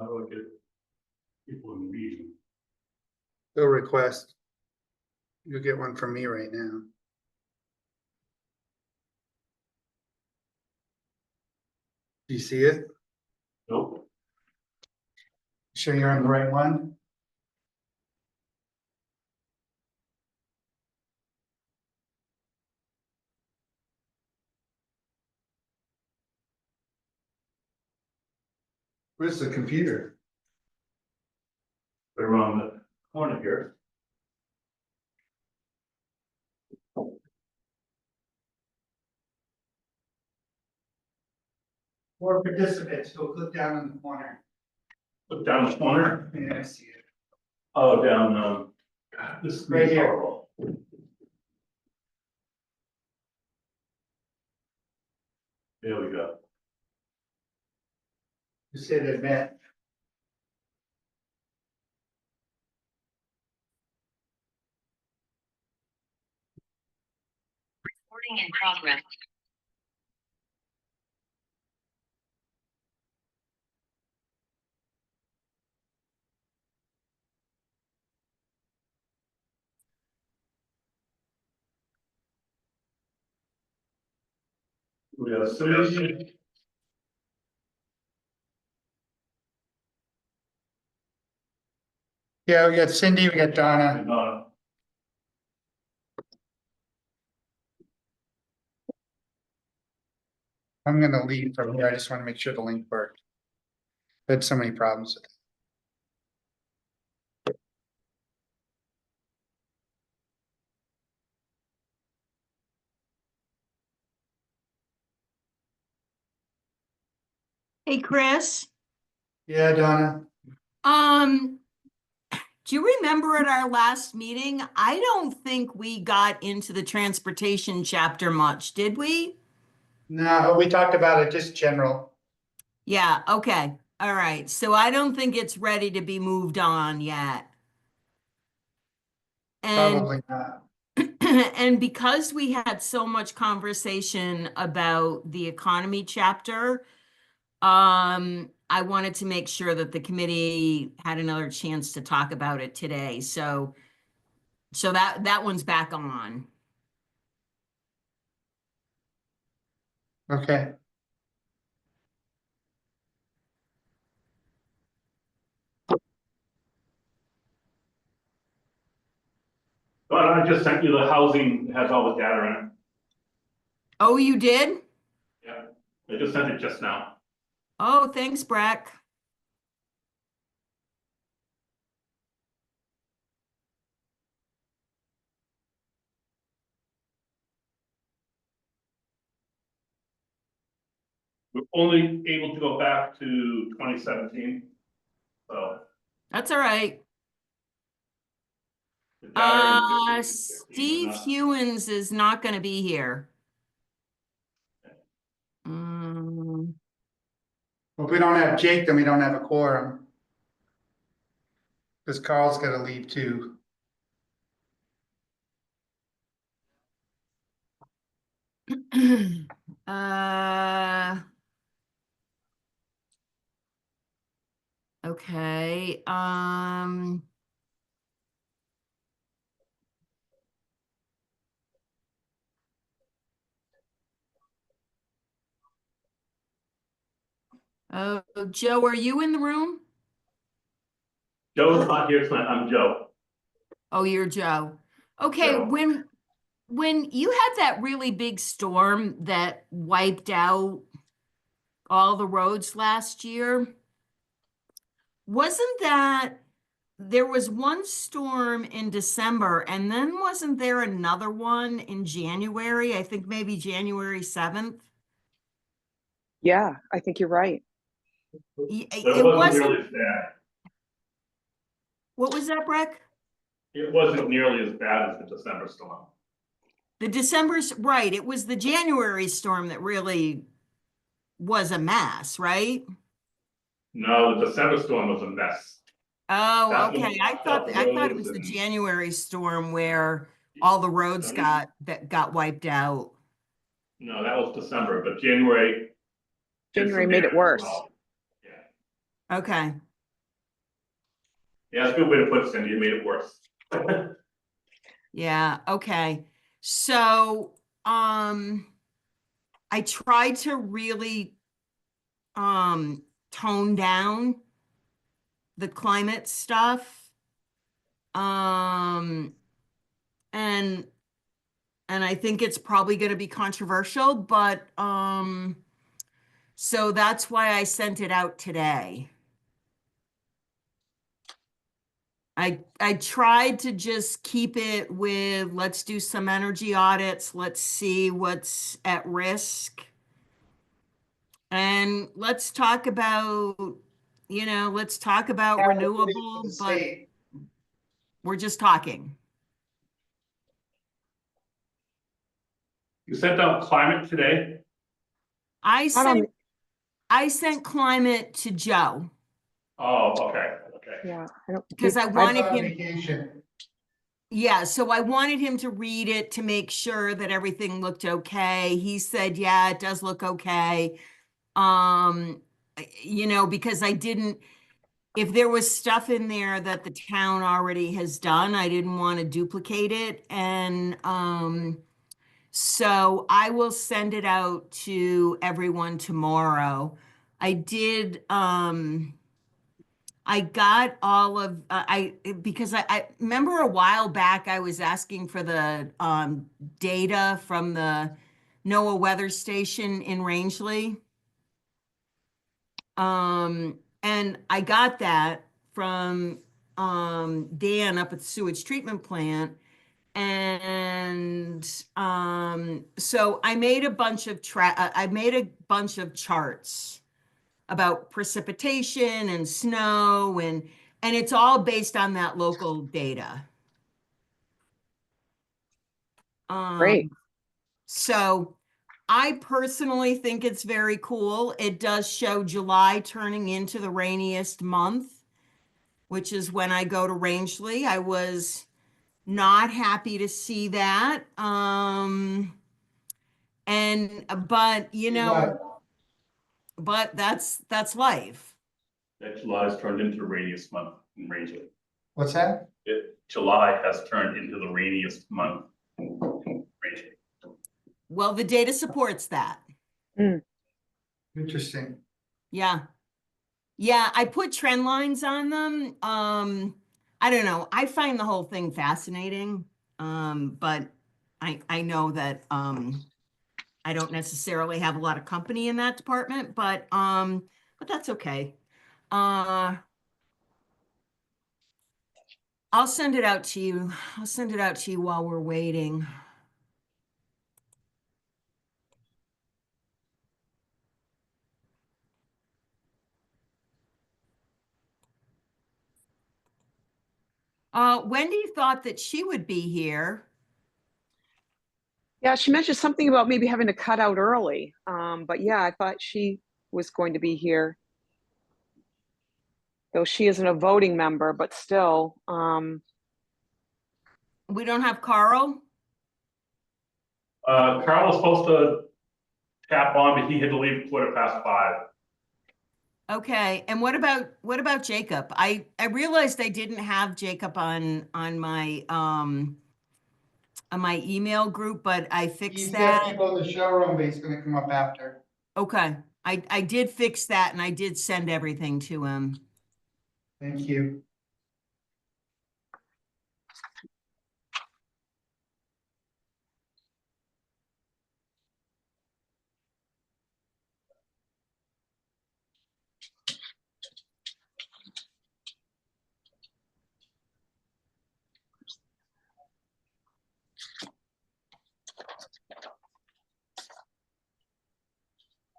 How do I get people in the meeting? They'll request. You'll get one from me right now. Do you see it? Nope. Sure you're on the right one? Where's the computer? They're around the corner here. For participants, go click down in the corner. Look down the corner. Yeah, I see it. Oh, down, God, this is Right here. horrible. There we go. Just hit admit. Recording in progress. We have Cindy. Yeah, we got Cindy, we got Donna. And, I'm gonna leave from here. I just want to make sure the link worked. I had so many problems with it. Hey, Chris, Yeah, Donna. do you remember at our last meeting? I don't think we got into the transportation chapter much, did we? No, we talked about it, just general. Yeah, okay. All right. So I don't think it's ready to be moved on yet. And Probably not. and because we had so much conversation about the economy chapter, I wanted to make sure that the committee had another chance to talk about it today. So that one's back on. Okay. but I just sent you the housing, it has all the data in it. Oh, you did? Yeah, I just sent it just now. Oh, thanks, Breck. We're only able to go back to 2017. So. That's all right. the data in 15, 16 Steve was not- Hewins is not going to be here. Mm, Well, if we don't have Jake, then we don't have a quorum. Because Carl's gotta leave too. uh, okay. Oh, Joe, are you in the room? Joe's not here tonight, I'm Joe. Oh, you're Joe. Okay, Joe. when you had that really big storm that wiped out all the roads last year, wasn't that there was one storm in December and then wasn't there another one in January? I think maybe January 7th. Yeah, I think you're right. It wasn't wasn't. nearly as bad. What was that, Breck? It wasn't nearly as bad as the December storm. The December's right. It was the January storm that really was a mess, right? No, the December storm was a mess. Oh, That one okay. I locked thought up it was roads the and- January storm where all the roads got wiped out. No, that was December, but January. did January some made it damage as worse. well. Yeah. Okay. Yeah, that's a good way to put it, Cindy. You made it worse. Yeah, okay. So, I tried to really, tone down the climate stuff. Um, and, and I think it's probably gonna be controversial, but, so that's why I sent it out today. I tried to just keep it with, let's do some energy audits, let's see what's at risk. And let's talk about, let's talk about renewable, but we're just talking. You sent out climate today? I Not on, sent, I sent climate to Joe Oh, okay, okay. yeah, I don't. because I I- wanted On him, vacation. yeah, so I wanted him to read it to make sure that everything looked okay. He said, yeah, it does look okay. Because I didn't, if there was stuff in there that the town already has done, I didn't want to duplicate it. And so I will send it out to everyone tomorrow. I did, I got all of, because I remember a while back, I was asking for the data from the NOAA weather station in Rangeley. And I got that from Dan up at the sewage treatment plant. And so I made a bunch of I made a bunch of charts about precipitation and snow and it's all based on that local data. Great. So I personally think it's very cool. It does show July turning into the rainiest month, which is when I go to Rangeley. I was not happy to see that. But that's life. That July has turned into the rainiest month in Rangeley. What's that? July has turned into the rainiest month in Rangeley. Well, the data supports that. Interesting. Yeah. Yeah, I put trend lines on them. I don't know. I find the whole thing fascinating. But I know that I don't necessarily have a lot of company in that department, but that's okay. I'll send it out to you. I'll send it out to you while we're waiting. Wendy thought that she would be here. Yeah, she mentioned something about maybe having to cut out early. But yeah, I thought she was going to be here. Though she isn't a voting member, but still, We don't have Carl. Carl was supposed to tap on, but he had to leave at 5:15. Okay, and what about Jacob? I realized I didn't have Jacob on my email group, but I fixed He's got that. people in the showroom, but he's gonna come up after. Okay, I did fix that and I did send everything to him. Thank you.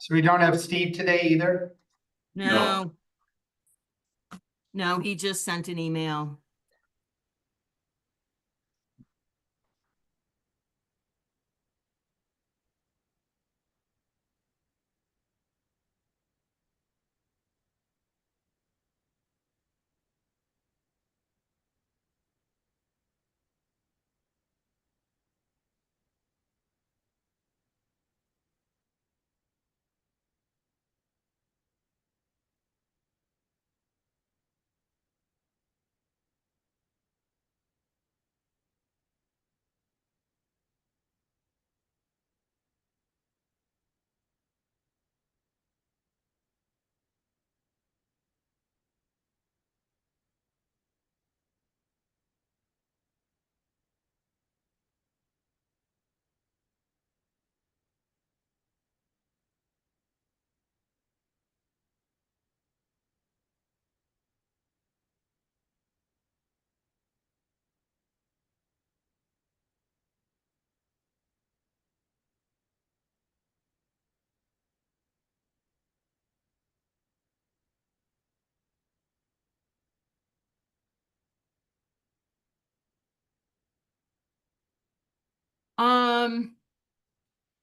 So we don't have Steve today either? No. No, he just sent an email.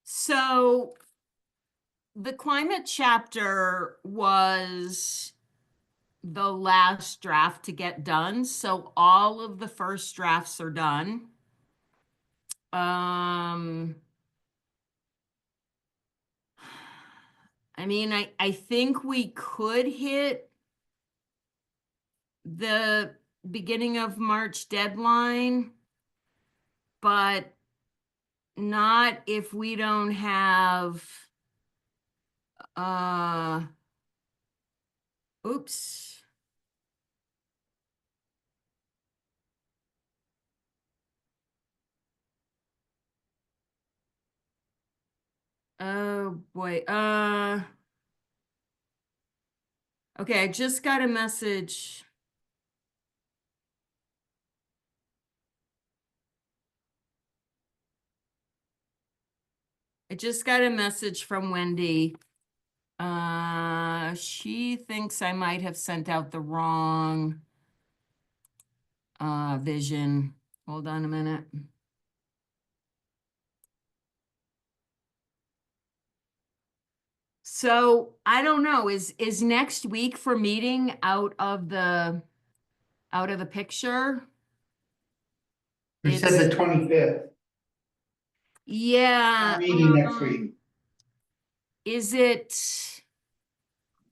So the climate chapter was the last draft to get done, so all of the first drafts are done. I mean, I think we could hit the beginning of March deadline, but not if we don't have, oops. Oh boy, okay, I just got a message. I just got a message from Wendy. She thinks I might have sent out the wrong vision. Hold on a minute. So I don't know, is next week for meeting out of the picture? We said It's- the 25th, Yeah. meeting next week. Is it,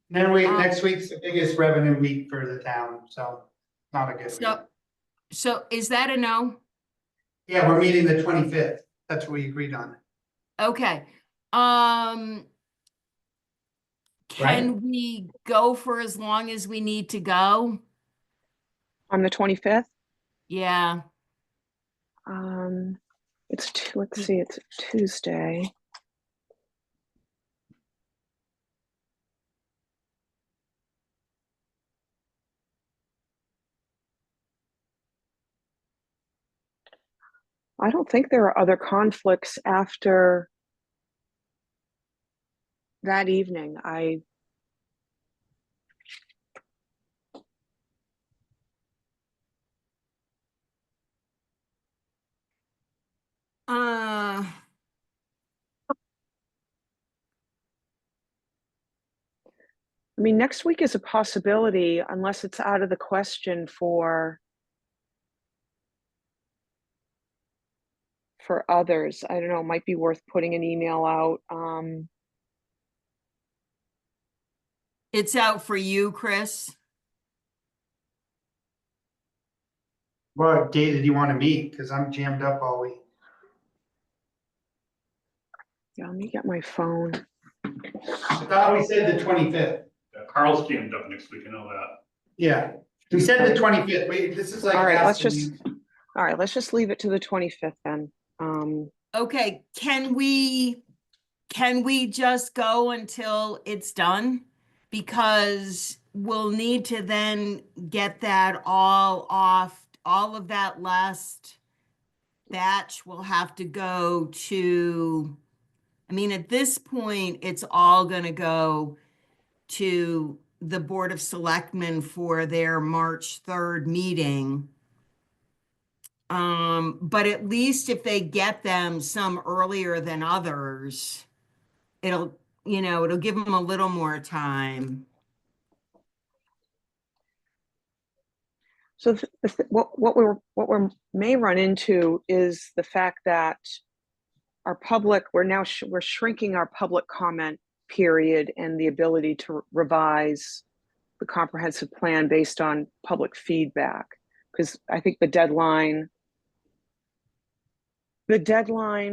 Then next week's the biggest revenue week for the town, so not a good week. so is that a no? Yeah, we're meeting the 25th. That's what we agreed on. Okay. Right. Can we go for as long as we need to go? On the 25th? Yeah. Let's see, it's Tuesday. I don't think there are other conflicts after that evening. Uh, I mean, next week is a possibility unless it's out of the question for others. I don't know, it might be worth putting an email out. it's out for you, Chris. What day did you want to meet? Because I'm jammed up all week. Yeah, let me get my phone. I thought we said the 25th. Carl's jammed up next week, I know that. Yeah, we said the 25th. Wait, this is like. All right, let's asking just leave it to the 25th then. Okay, can we just go until it's done? Because we'll need to then get that all off, all of that last batch will have to go to, I mean, at this point, it's all gonna go to the Board of Selectmen for their March 3rd meeting. But at least if they get them some earlier than others, it'll give them a little more time. So what we may run into is the fact that our public, we're shrinking our public comment period and the ability to revise the comprehensive plan based on public feedback. Because I think the deadline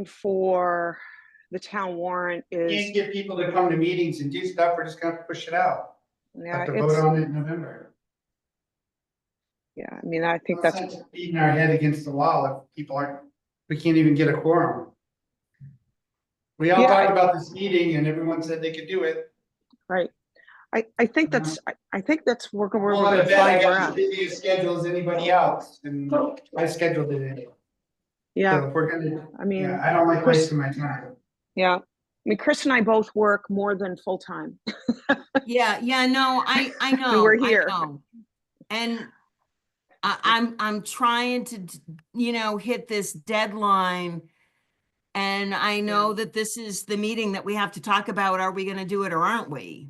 for the town warrant is, Can't get people to come to meetings and do stuff. We're just gonna push it out. yeah, Have to vote on it in November. yeah, I mean, I think No that's, sense beating our head against the wall if people aren't, we can't even get a quorum. We all Yeah, talked about this meeting and everyone said they could do it. right. I think that's, I think that's where we're Well, I gonna bet I find we're got as at. busy a schedule as anybody else and I scheduled it in. Yeah, So if we're gonna, I mean, yeah, I don't like Chris- wasting my time. yeah. I mean, Chris and I both work more than full-time. Yeah, no, I know. we're here. I know. And I'm trying to, hit this deadline. And I know that this is the meeting that we have to talk about, are we gonna do it or aren't we?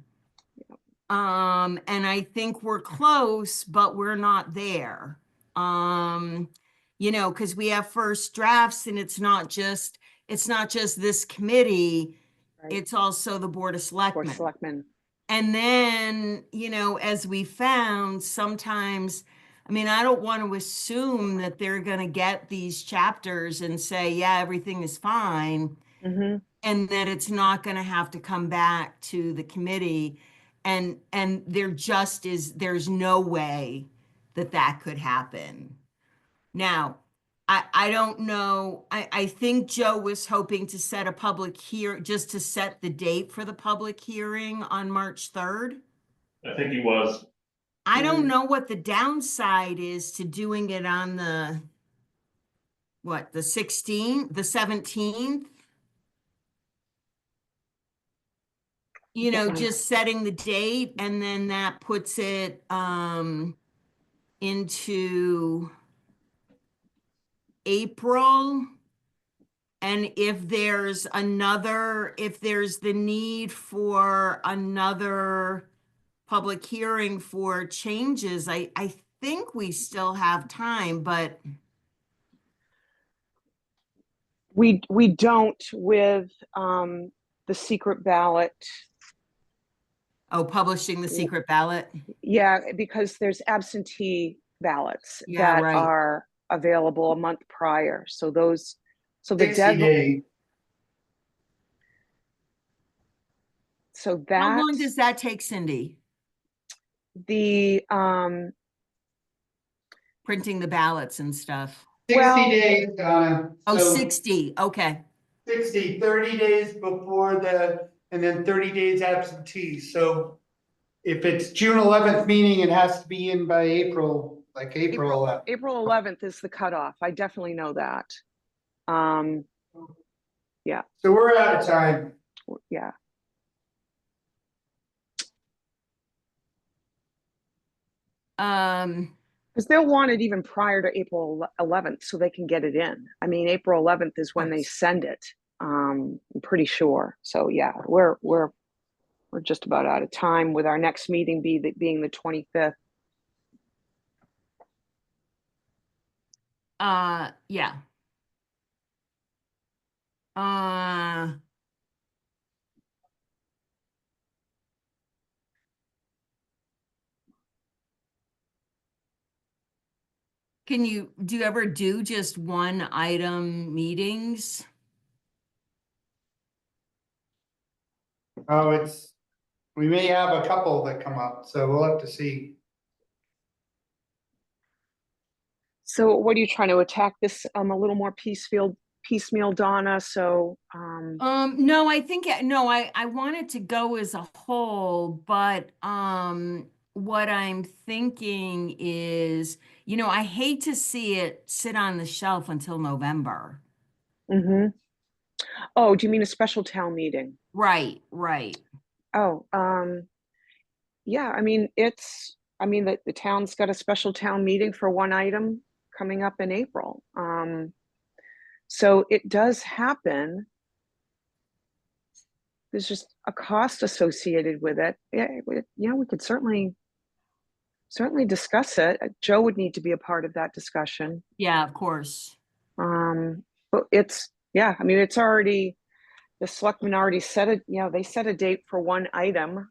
And I think we're close, but we're not there. You know, because we have first drafts and it's not just this committee, Right. it's also the Board of Or Selectmen. selectmen. And then, you know, as we found, sometimes, I mean, I don't want to assume that they're going to get these chapters and say, yeah, everything is fine, Mm-hmm. and that it's not going to have to come back to the committee. And there's no way that that could happen. Now, I don't know. I think Joe was hoping to set a public just to set the date for the public hearing on March 3rd. I think he was. I don't know what the downside is to doing it on the 16th, the 17th? You know, just setting the date, and then that puts it into April. And if there's the need for another public hearing for changes, I think we still have time, but We don't with the secret ballot. publishing the secret ballot. Yeah, because there's absentee ballots Yeah, that right. are available a month prior. So the 60 deadline. day. So How long that does that take, Cindy? the Printing the ballots and stuff. 60 Well- days, Oh, so 60, okay. 30 days before and then 30 days absentee, so. If it's June 11th meeting, it has to be in by April, like April 11th. April 11th is the cutoff. I definitely know that. So we're out of time. Yeah. Because they'll want it even prior to April 11th so they can get it in. I mean, April 11th is when they send it. I'm pretty sure. So yeah, we're just about out of time, with our next meeting being the 25th. Yeah. Do you ever do just one item meetings? Oh, we may have a couple that come up, so we'll have to see. So what are you trying to attack this a little more piecemeal, Donna? So No, I think, no, I want it to go as a whole, but what I'm thinking is, you know, I hate to see it sit on the shelf until November. mhm. Oh, do you mean a special town meeting? Right, right. Oh, yeah, I mean, the town's got a special town meeting for one item coming up in April. So it does happen. There's just a cost associated with it. Yeah, we could certainly discuss it. Joe would need to be a part of that discussion. Yeah, of course. But I mean, it's already, the selectmen already set it, they set a date for one item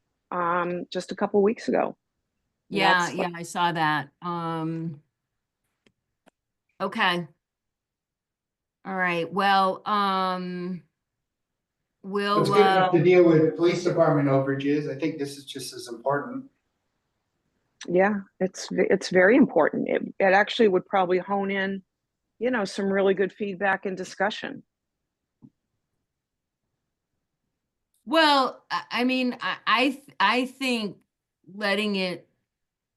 just a couple weeks ago. Yeah, I saw that. Okay. All right, well, we'll, It's good enough to deal with police department overages. I think this is just as important. Yeah, it's very important. It actually would probably hone in, some really good feedback and discussion. well, I mean, I think letting it,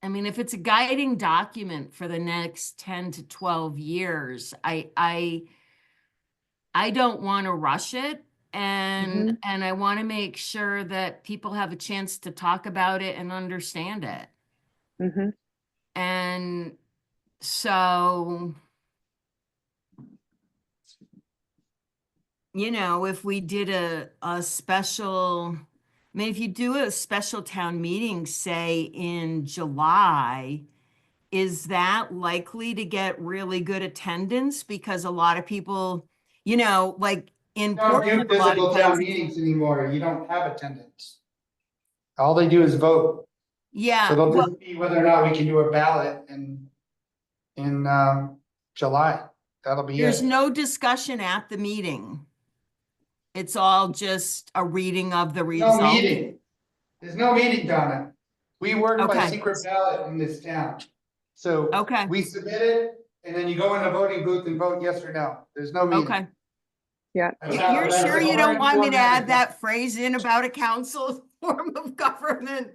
I mean, if it's a guiding document for the next 10 to 12 years, I don't want to rush it, and I want to make sure that people have a chance to talk about it and understand it. Mm-hmm. And so you know, if we did a special, I mean, if you do a special town meeting, say in July, is that likely to get really good attendance? Because a lot of people, you know, like in You don't do Portland, a lot physical of town times. meetings anymore. You don't have attendance. All they do is vote. So Yeah, they'll well, just see whether or not we can do a ballot in July. That'll be there's it. no discussion at the meeting. It's all just a reading of the No result. meeting. There's no meeting, Donna. We work by Okay. secret ballot in this town. So Okay, we submit it and then you go in the voting booth and vote yes or no. There's no meeting. okay. Yeah, That's how- You're that's sure a you don't hard want me to format. add that phrase in about a council form of government?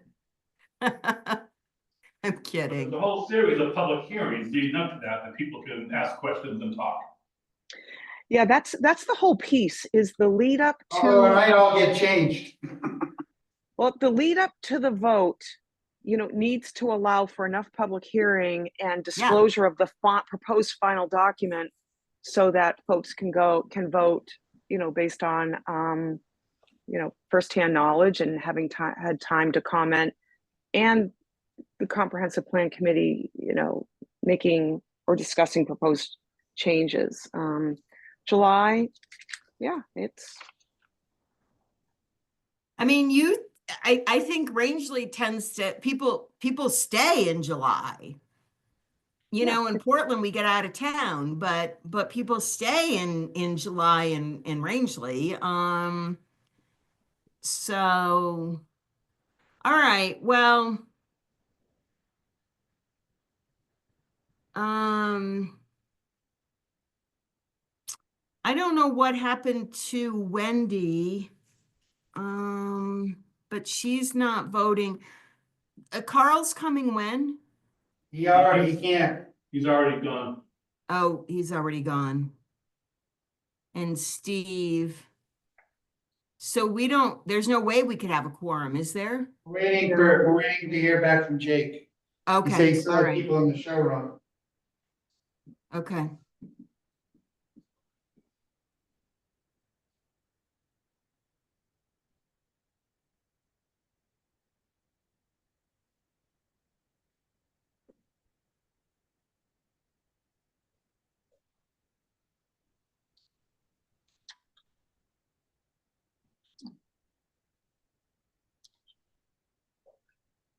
I'm kidding. The whole series of public hearings leading up to that people can ask questions and talk. yeah, that's the whole piece, is the lead up Although it to, might all get changed. well, the lead up to the vote, you know, needs to allow for enough public hearing and disclosure of the proposed final document so that folks can vote, you know, based on, you know, firsthand knowledge and having had time to comment, and the comprehensive plan committee, you know, making or discussing proposed changes. July, yeah, it's, I mean, I think Rangeley tends to, people stay in July. You Yeah. know, in Portland, we get out of town, but people stay in July in Rangeley. So, all right, well, I don't know what happened to Wendy. But she's not voting. Carl's coming when? He already can't. He's already gone. Oh, he's already gone. And Steve. So there's no way we could have a quorum, is there? We're waiting to hear back from Jake. He said Okay, he still all has right, people in the showroom. okay.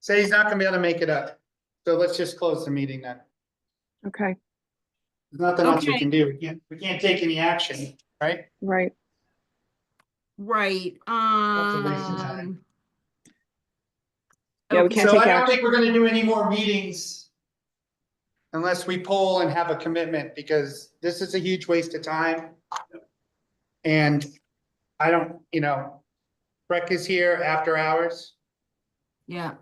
Say he's not gonna be able to make it up. So let's just close the meeting then. okay, There's nothing else we Okay. can do. We can't take any action, right? right. Right, That's a waste of time. Yeah, we okay. can't So take I don't action. think we're gonna do any more meetings unless we poll and have a commitment, because this is a huge waste of time. And I don't, you know, Breck is here after hours. Yeah.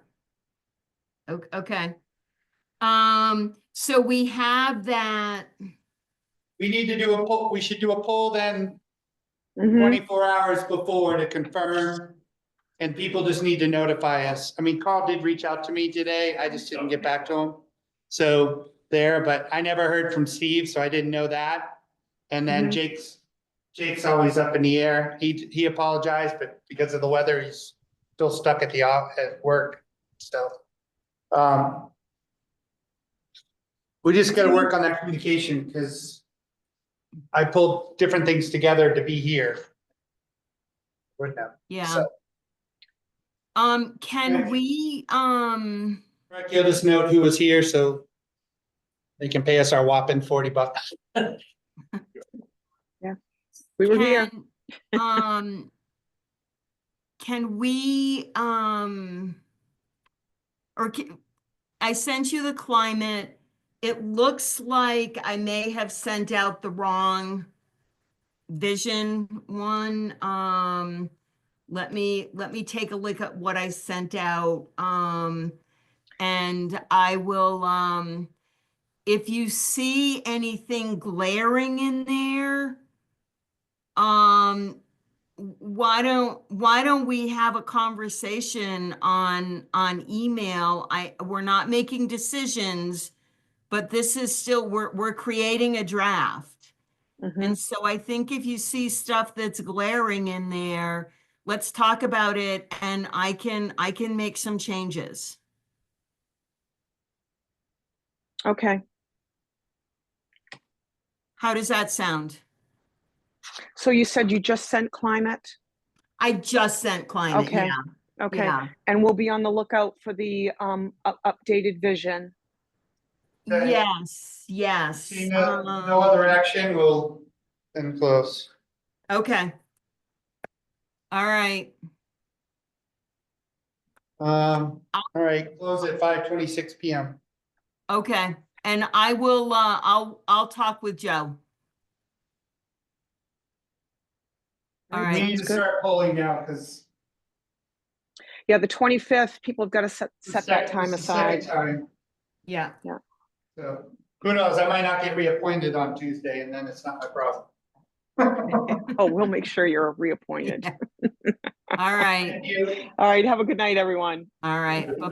Okay. So we have that, We need to do a poll, we should do a poll then Mhm. 24 hours before to confirm. And people just need to notify us. I mean, Carl did reach out to me today. I just didn't get back to him. So there, but I never heard from Steve, so I didn't know that. And then Mhm. Jake's always up in the air. He apologized, but because of the weather, he's still stuck at at work. So, we just gotta work on that communication, because I pulled different things together to be here. Wouldn't have. yeah. So, Can we, Breck, you'll just note who was here, so they can pay us our whopping $40. We were here. Can we, I sent you the climate. It looks like I may have sent out the wrong vision one. Let me take a look at what I sent out. And I will, if you see anything glaring in there, why don't we have a conversation on email? We're not making decisions, but this is still, we're creating a draft. Mhm. And so I think if you see stuff that's glaring in there, let's talk about it and I can make some changes. Okay, How does that sound? so you said you just sent climate? I just sent climate, Okay. yeah, Okay, yeah. and we'll be on the lookout for the updated vision. Okay. Yes, yes. Seeing no other action, we'll then close. Okay. All right. All right, close at 5:26 PM. Okay. And I will, I'll talk with Joe. All We right. need to Sounds good. start polling now, because Yeah, the 25th, people have got to set that time aside. Time, Yeah. so who knows, I might not get reappointed on Tuesday, and then it's not my problem. Oh, we'll make sure you're reappointed. All right. Thank you. All right, have a good night, everyone. All right. Bye-bye.